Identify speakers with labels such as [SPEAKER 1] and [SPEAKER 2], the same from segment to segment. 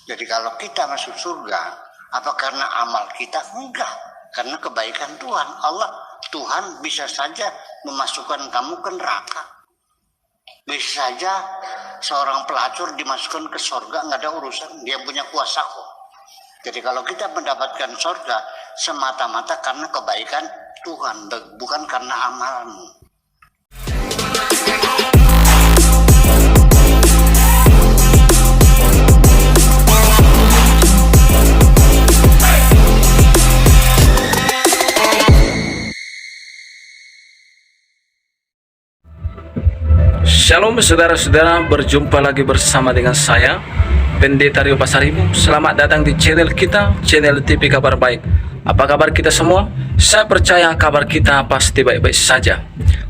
[SPEAKER 1] Jadi kalau kita masuk surga, apa karena amal kita? Enggak, karena kebaikan Tuhan. Tuhan bisa saja memasukkan kamu ke neraka. Bisa saja seorang pelacur dimasukkan ke surga, nggak ada urusan, dia punya kuasa kok. Jadi kalau kita mendapatkan surga semata-mata karena kebaikan Tuhan, bukan karena amalmu.
[SPEAKER 2] Shalom saudara-saudara, berjumpa lagi bersama dengan saya Pendeta Rio Pasaribu. Selamat datang di channel kita, channel TV Kabar Baik. Apa kabar kita semua? Saya percaya kabar kita pasti baik-baik saja.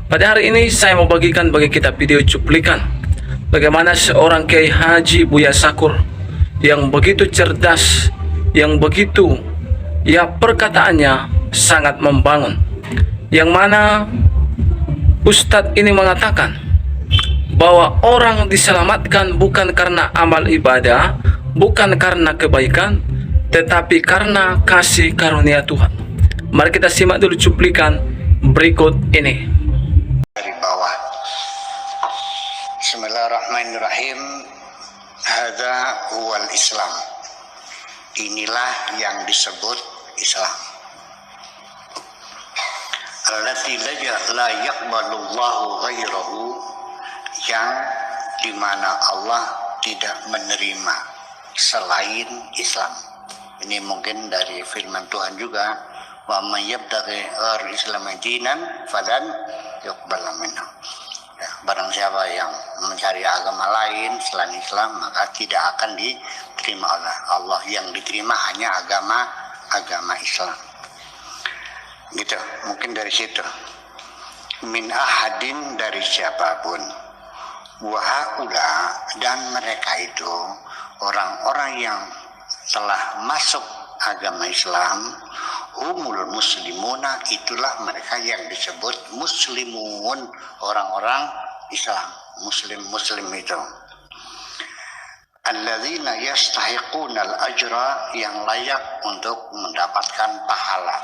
[SPEAKER 2] Pada hari ini saya mau bagikan bagi kita video cuplikan bagaimana seorang Kiai Haji Buya Sakur yang begitu cerdas, yang begitu perkataannya sangat membangun, yang mana Ustadz ini mengatakan bahwa orang diselamatkan bukan karena amal ibadah, bukan karena kebaikan, tetapi karena kasih karunia Tuhan. Mari kita simak dulu cuplikan berikut ini.
[SPEAKER 1] Dari bawah. Bismillahirrahmanirrahim. Hadza huwal Islam. Inilah yang disebut Islam. Allati la yaqbalullahu ghairahu, yang dimana Allah tidak menerima selain Islam. Ini mungkin dari firman Tuhan juga, wa may yabtaghi ghairal Islam dinan falan yuqbal minhu. Ya, barang siapa yang mencari agama lain selain Islam, maka tidak akan diterima oleh Allah. Yang diterima hanya agama Islam. Gitu, mungkin dari situ. Min ahadin, dari siapapun. Wahaula, dan mereka itu orang-orang yang telah masuk agama Islam, humul muslimuna, itulah mereka yang disebut muslimun, orang-orang Islam, muslim itu. Alladzina yastahiqunal ajra, yang layak untuk mendapatkan pahala.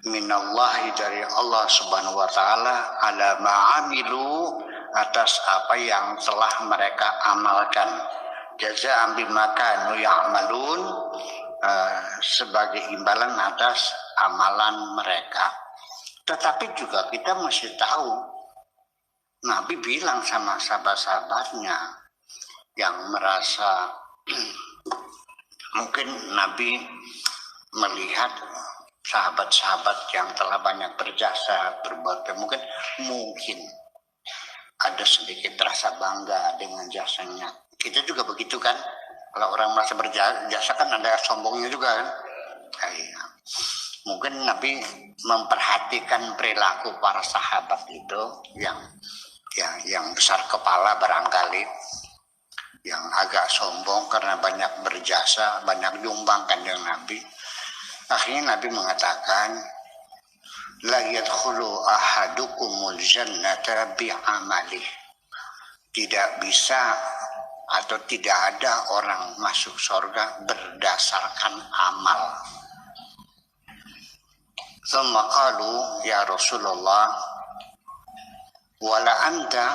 [SPEAKER 1] Minallahi, dari Allah subhanahu wa ta'ala, ala ma'amilu, atas apa yang telah mereka amalkan. Jaza'an bima kanu ya'malun, sebagai imbalan atas amalan mereka. Tetapi juga kita mesti tahu, Nabi bilang sama sahabat-sahabatnya yang merasa mungkin Nabi melihat sahabat-sahabat yang telah banyak berjasa, berbuat, mungkin ada sedikit rasa bangga dengan jasanya. Kita juga begitu kan, kalau orang merasa berjasa kan ada sombongnya juga kan. Iya. Mungkin Nabi memperhatikan perilaku para sahabat itu yang besar kepala barangkali, yang agak sombong karena banyak berjasa, banyak nyumbangkan dengan Nabi. Akhirnya Nabi mengatakan, la yadkhulu ahadukumul jannata bi'amalih. Tidak bisa atau tidak ada orang masuk surga berdasarkan amal. Tsumma qalu ya Rasulullah, wala anta,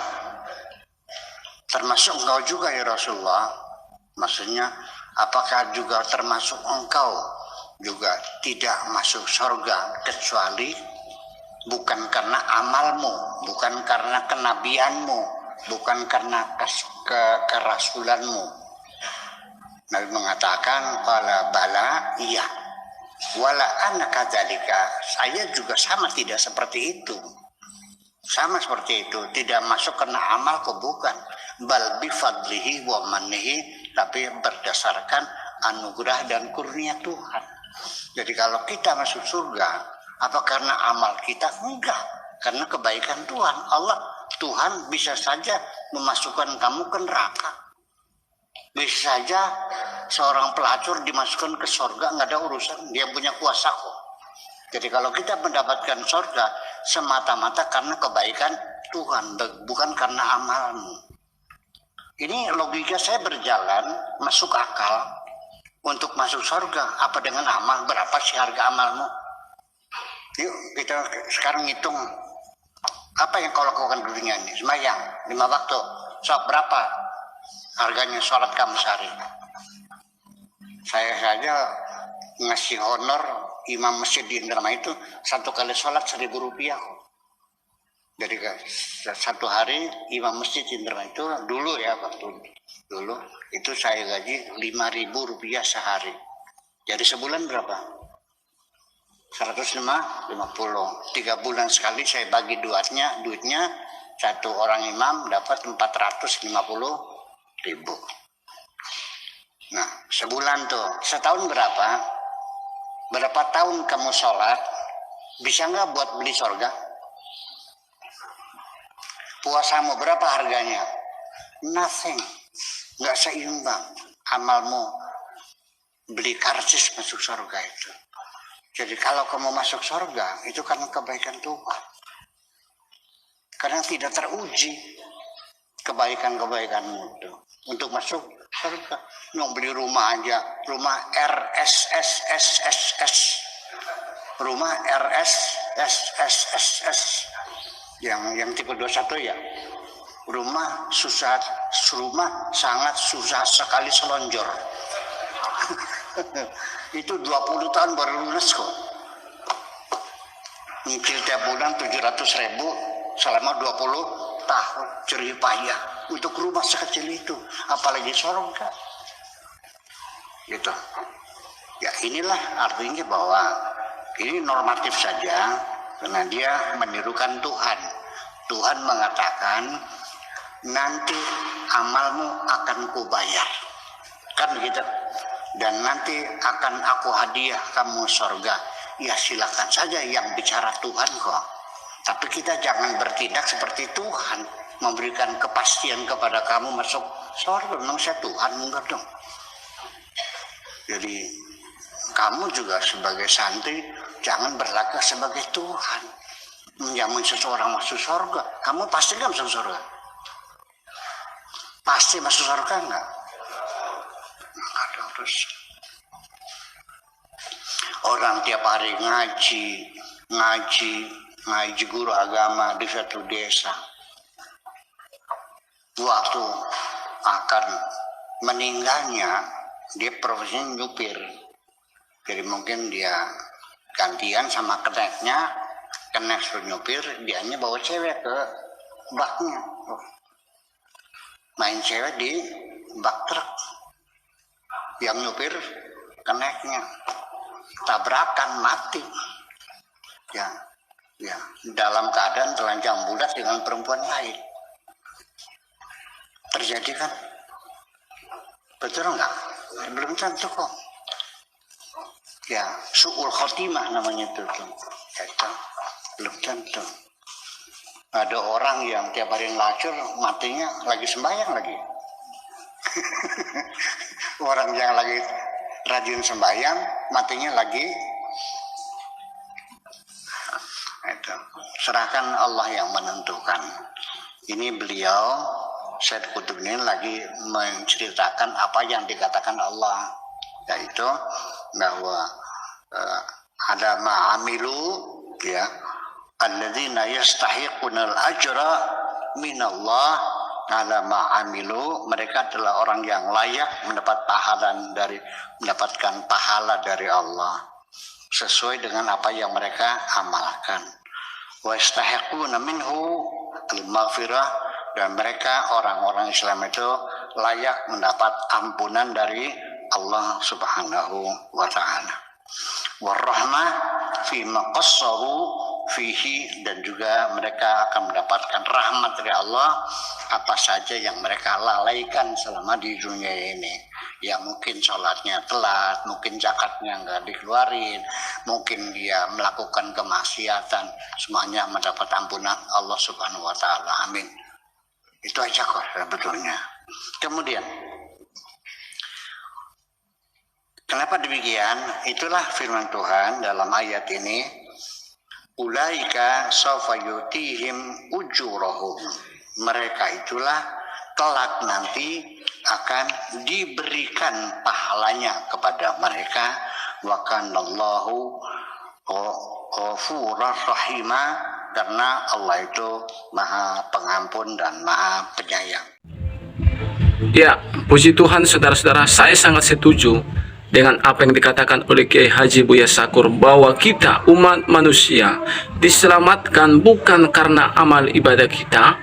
[SPEAKER 1] termasuk engkau juga ya Rasulullah. Maksudnya, apakah juga termasuk engkau juga tidak masuk surga kecuali bukan karena amalmu, bukan karena kenabianmu, bukan karena kerasulanmu. Nabi mengatakan, qala bala, iya, wala ana kadzalika, saya juga sama, tidak seperti itu. Sama seperti itu, tidak masuk karena amalku, bukan. Bal bifadlihi wa mannihi, tapi berdasarkan anugerah dan kurnia Tuhan. Jadi kalau kita masuk surga, apa karena amal kita? Enggak, karena kebaikan Tuhan. Tuhan bisa saja memasukkan kamu ke neraka. Bisa saja seorang pelacur dimasukkan ke surga, nggak ada urusan, dia punya kuasa kok. Jadi kalau kita mendapatkan surga semata-mata karena kebaikan Tuhan, bukan karena amalmu. Ini logika saya berjalan, masuk akal. Untuk masuk surga, apa dengan amal? Berapa sih harga amalmu? Yuk kita sekarang hitung. Apa yang kau lakukan di dunia ini? Sembahyang 5 waktu. Sok berapa harganya sholat kamu sehari? Saya saja ngasih honor imam masjid di Indramayu itu 1 kali sholat 1.000 rupiah. Jadi satu hari imam masjid di Indramayu itu dulu ya, waktu dulu itu saya gaji 5.000 rupiah sehari. Jadi sebulan berapa? 150. 3 bulan sekali saya bagi duitnya satu orang imam dapat 450.000. Nah sebulan tuh, setahun berapa? Berapa tahun kamu sholat? Bisa nggak buat beli surga? Puasamu berapa harganya? Nothing. Nggak seimbang. Amalmu beli karcis masuk surga itu. Jadi kalau kamu masuk surga, itu karena kebaikan Tuhan. Karena tidak teruji kebaikan-kebaikanmu itu. Untuk masuk surga. Mau beli rumah aja. Rumah RSSSSS. Rumah RSSSSS. Yang tipe 21 ya. Rumah sangat susah sekali selonjor. Itu 20 tahun baru lunas kok. Nyicil tiap bulan 700.000 selama 20 tahun jerih payah untuk rumah sekecil itu, apalagi surga. Gitu. Ya inilah artinya bahwa ini normatif saja. Karena dia menirukan Tuhan. Tuhan mengatakan, nanti amalmu akan kubayar. Kan gitu. Dan nanti akan aku hadiah kamu surga. Ya silakan saja yang bicara Tuhan kok. Tapi kita jangan bertindak seperti Tuhan. Memberikan kepastian kepada kamu masuk surga. Memang saya Tuhan, enggak dong. Jadi kamu juga sebagai santri jangan berlaku sebagai Tuhan. Menjamin seseorang masuk surga. Kamu pasti nggak masuk surga? Pasti masuk surga nggak? Ada terus. Orang tiap hari ngaji guru agama di satu desa. Waktu akan meninggalnya, dia profesinya nyupir. Jadi mungkin dia gantian sama keneknya, kenek suruh nyupir, dianya bawa cewek ke baknya. Main cewek di bak truk. Yang nyupir keneknya. Tabrakan mati. Ya, dalam keadaan telanjang bulat dengan perempuan lain. Terjadi kan? Betul enggak? Belum tentu kok. Ya, su'ul khotimah namanya itu. Belum tentu. Ada orang yang tiap hari ngelacur, matinya lagi sembahyang lagi. Orang yang lagi rajin sembahyang, matinya lagi. Itu. Serahkan Allah yang menentukan. Ini beliau, Syed Qutbuddin lagi menceritakan apa yang dikatakan Allah. Yaitu bahwa ada ma'amilu ya alladzina yastahiqunal ajra minallah ala ma'amilu, mereka adalah orang yang layak mendapatkan pahala dari Allah sesuai dengan apa yang mereka amalkan. Wa yastahiquna minhu al-maghfirah, dan mereka orang-orang Islam itu layak mendapat ampunan dari Allah Subhanahu wa ta'ala. Warahmah fi maqassaru fihi, dan juga mereka akan mendapatkan rahmat dari Allah apa saja yang mereka lalaikan selama di dunia ini. Ya mungkin sholatnya telat, mungkin zakatnya nggak dikeluarin, mungkin dia melakukan kemaksiatan, semuanya mendapat ampunan Allah Subhanahu wa ta'ala. Amin. Itu aja kok sebetulnya. Kemudian kenapa demikian? Itulah firman Tuhan dalam ayat ini. Ulaika sawfa yutihim ujurahum. Mereka itulah kelak nanti akan diberikan pahalanya kepada mereka. Wa kanallahu ghafurur rahima, karena Allah itu Maha Pengampun dan Maha Penyayang.
[SPEAKER 2] Ya, puji Tuhan saudara-saudara, saya sangat setuju dengan apa yang dikatakan oleh Kiai Haji Buya Sakur, bahwa kita umat manusia diselamatkan bukan karena amal ibadah kita,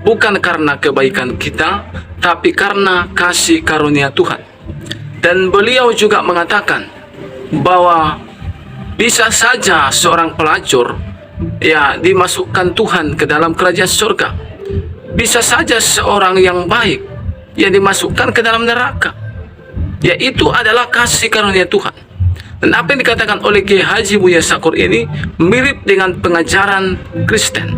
[SPEAKER 2] bukan karena kebaikan kita, tapi karena kasih karunia Tuhan. Dan beliau juga mengatakan bahwa bisa saja seorang pelacur ya dimasukkan Tuhan ke dalam kerajaan surga, bisa saja seorang yang baik yang dimasukkan ke dalam neraka. Ya, itu adalah kasih karunia Tuhan. Dan apa yang dikatakan oleh Kiai Haji Buya Sakur ini mirip dengan pengajaran Kristen.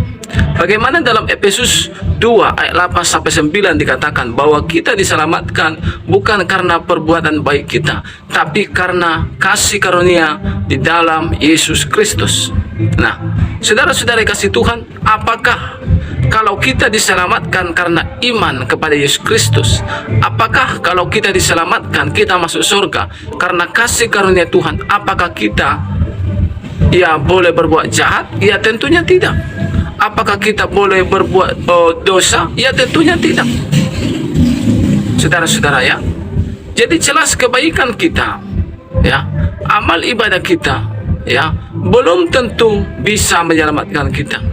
[SPEAKER 2] Bagaimana dalam Efesus 2 ayat 8 sampai 9 dikatakan bahwa kita diselamatkan bukan karena perbuatan baik kita, tapi karena kasih karunia di dalam Yesus Kristus. Nah, saudara-saudara kasih Tuhan, apakah kalau kita diselamatkan karena iman kepada Yesus Kristus, apakah kalau kita diselamatkan kita masuk surga karena kasih karunia Tuhan, apakah kita ya boleh berbuat jahat? Ya tentunya tidak. Apakah kita boleh berbuat dosa? Ya tentunya tidak. Saudara-saudara ya, jadi jelas kebaikan kita ya, amal ibadah kita ya, belum tentu bisa menyelamatkan kita.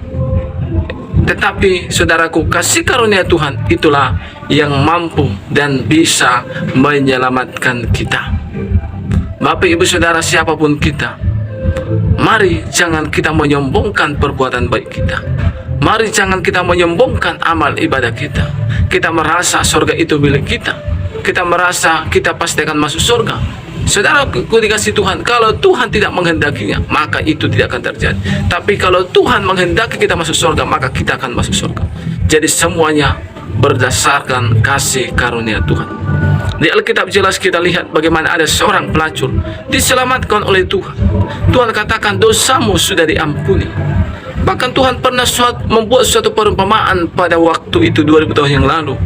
[SPEAKER 2] Tetapi saudaraku, kasih karunia Tuhan itulah yang mampu dan bisa menyelamatkan kita. Bapak ibu saudara siapapun kita, mari jangan kita menyombongkan perbuatan baik kita. Mari jangan kita menyombongkan amal ibadah kita. Kita merasa surga itu milik kita. Kita merasa kita pasti akan masuk surga. Saudaraku dikasih Tuhan, kalau Tuhan tidak menghendakinya, maka itu tidak akan terjadi. Tapi kalau Tuhan menghendaki kita masuk surga, maka kita akan masuk surga. Jadi semuanya berdasarkan kasih karunia Tuhan. Di Alkitab jelas kita lihat bagaimana ada seorang pelacur diselamatkan oleh Tuhan. Tuhan katakan dosamu sudah diampuni. Bahkan Tuhan pernah membuat suatu perumpamaan pada waktu itu 2000 tahun yang lalu.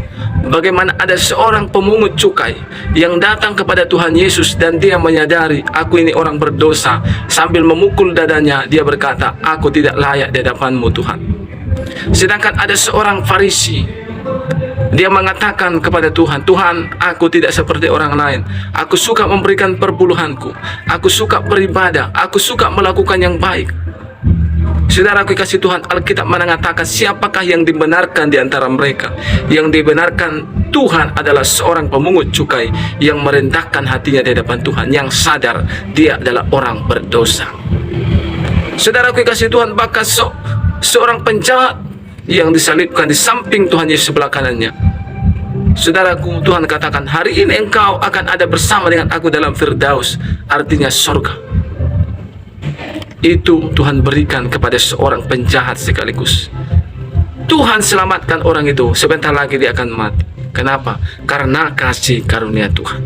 [SPEAKER 2] Bagaimana ada seorang pemungut cukai yang datang kepada Tuhan Yesus dan dia menyadari, aku ini orang berdosa. Sambil memukul dadanya, dia berkata, aku tidak layak di hadapan-Mu Tuhan. Sedangkan ada seorang Farisi, dia mengatakan kepada Tuhan, Tuhan, aku tidak seperti orang lain. Aku suka memberikan perpuluhanku, aku suka beribadah, aku suka melakukan yang baik. Saudaraku kasih Tuhan, Alkitab mengatakan siapakah yang dibenarkan di antara mereka? Yang dibenarkan Tuhan adalah seorang pemungut cukai yang merendahkan hatinya di hadapan Tuhan, yang sadar dia adalah orang berdosa. Saudaraku kasih Tuhan, bahkan seorang penjahat yang disalibkan di samping Tuhan Yesus sebelah kanannya. Saudaraku, Tuhan katakan, hari ini engkau akan ada bersama dengan aku dalam Firdaus, artinya surga. Itu Tuhan berikan kepada seorang penjahat sekaligus. Tuhan selamatkan orang itu, sebentar lagi dia akan mati. Kenapa? Karena kasih karunia Tuhan.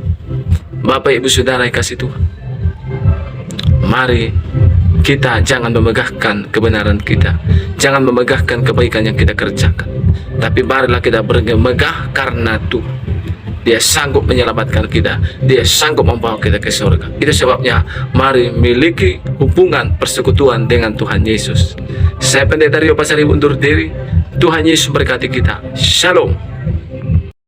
[SPEAKER 2] Bapak ibu saudara yang kasih Tuhan, mari kita jangan memegahkan kebenaran kita, jangan memegahkan kebaikan yang kita kerjakan, tapi marilah kita bermegah karena Tuhan. Dia sanggup menyelamatkan kita, dia sanggup membawa kita ke surga. Itu sebabnya mari miliki hubungan persekutuan dengan Tuhan Yesus. Saya Pendeta Rio Pasaribu undur diri. Tuhan Yesus berkati kita. Shalom.